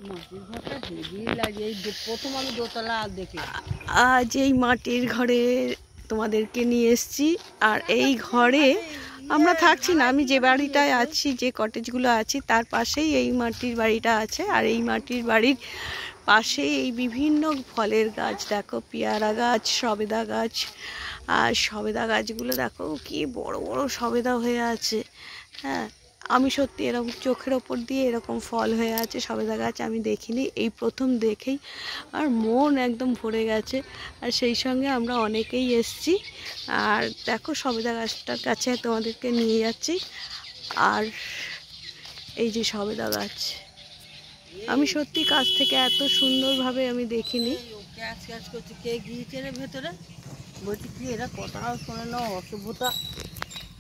মাটির ঘরটা হেভি লাগে। এই প্রথম আমি দোতলা দেখলাম। আজ এই মাটির ঘরে তোমাদেরকে নিয়ে এসেছি। আর এই ঘরে আমরা থাকছি না, আমি যে বাড়িটায় আছি, যে কটেজগুলো আছি তার পাশেই এই মাটির বাড়িটা আছে। আর এই মাটির বাড়ির পাশেই এই বিভিন্ন ফলের গাছ, দেখো পেয়ারা গাছ, সবেদা গাছ। আর সবেদা গাছগুলো দেখো কি বড় বড় সবেদা হয়ে আছে। হ্যাঁ, আমি সত্যি এরকম চোখের ওপর দিয়ে এরকম ফল হয়ে আছে সবেদা গাছ আমি দেখিনি, এই প্রথম দেখেই আর মন একদম ভরে গেছে। আর সেই সঙ্গে আমরা অনেকেই এসছি। আর দেখো সবেদা গাছটার কাছে তোমাদেরকে নিয়ে যাচ্ছি। আর এই যে সবেদা গাছ, আমি সত্যি কাছ থেকে এত সুন্দরভাবে আমি দেখিনি। ক্যাচ ক্যাচ করছে, কে গিয়েছে রে ভেতরে? বলছি কি এরা কথাও শোনে না, অসভ্যতা।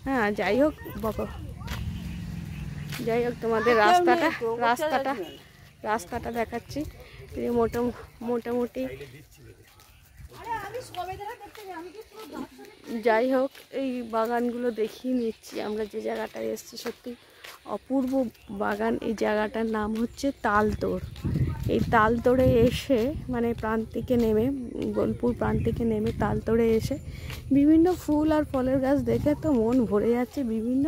হ্যাঁ, যাই হোক বাবা, যাই হোক তোমাদের রাস্তাটা দেখাচ্ছি। মোটামুটি যাই হোক এই বাগানগুলো দেখিয়ে নিচ্ছি। আমরা যে জায়গাটায় এসেছি সত্যি অপূর্ব বাগান। এই জায়গাটার নাম হচ্ছে তালতোড়। এই তালতোড়ে এসে মানে প্রান্তিকে নেমে, বোলপুর প্রান্তিকে নেমে তালতোড়ে এসে বিভিন্ন ফুল আর ফলের গাছ দেখে তো মন ভরে যাচ্ছে। বিভিন্ন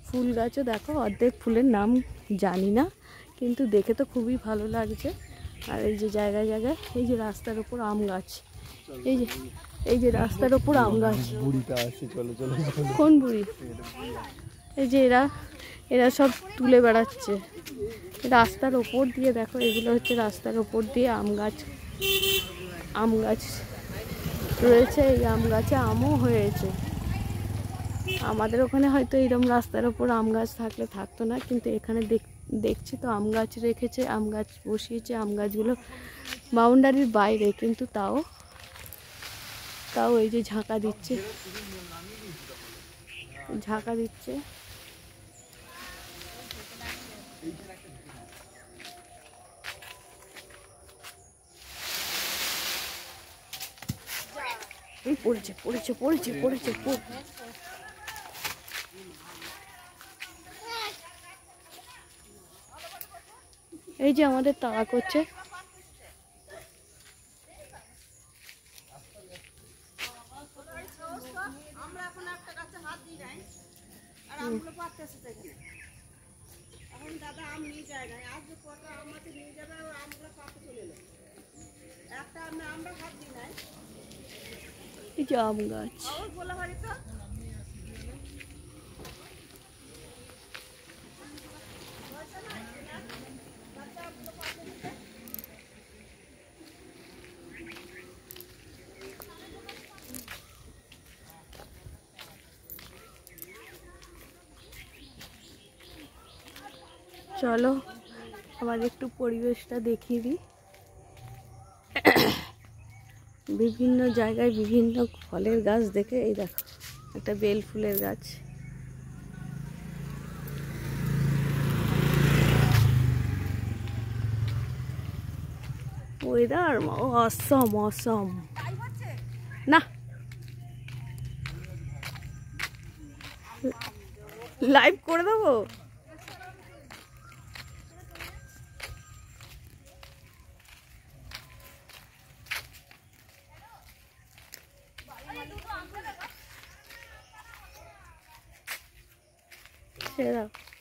ফুল গাছও দেখো, অর্ধেক ফুলের নাম জানি না, কিন্তু দেখে তো খুবই ভালো লাগছে। আর এই যে জায়গায় জায়গায় এই যে রাস্তার ওপর আম গাছ, এই যে রাস্তার ওপর আম গাছ। কোন বুড়ি? এই যে এরা সব তুলে বেড়াচ্ছে রাস্তার ওপর দিয়ে। দেখো এগুলো হচ্ছে রাস্তার ওপর দিয়ে আম গাছ রয়েছে। এই আম গাছে আমও হয়েছে। আমাদের ওখানে হয়তো এরকম রাস্তার ওপর আম গাছ থাকলে থাকতো না, কিন্তু এখানে দেখছি তো আম গাছ রেখেছে, আম গাছ বসিয়েছে। আম গাছগুলো বাউন্ডারির বাইরে, কিন্তু তাও এই যে ঝাঁকা দিচ্ছে। এই পড়েছে। এই যে আমাদের তাড়া করছে। এই যে আম গাছ, চলো আবার একটু পরিবেশটা দেখিয়ে দিই। বিভিন্ন জায়গায় বিভিন্ন ফলের গাছ দেখে, এই দেখো একটা বেল ফুলের গাছ। ওয়েদার অসম না, লাইভ করে দেবো।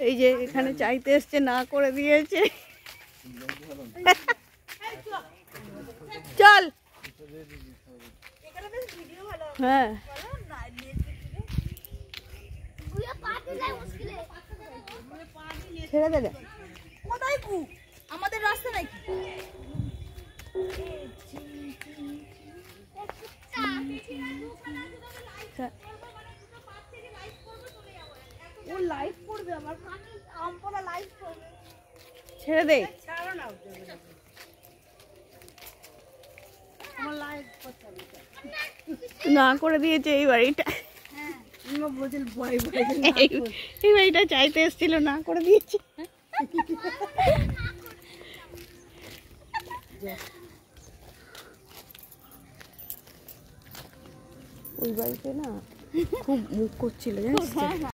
এই যে এখানে চাইতে এসছে, না করে দিয়েছে। চল হ্যাঁ, ছেড়ে দে। আমাদের রাস্তা নাকি ও লাইভ করবে, আমার কাকি আমপলা লাইভ করবে। ছেড়ে দে, আমার লাইভ করতে হবে না করে দিয়েছে এই বাড়িটা। হ্যাঁ এই বাড়িটা চাইতে এসেছিল, না করে দিয়েছে। ওই বাড়িতে না খুব মুখ করছিল জানিস।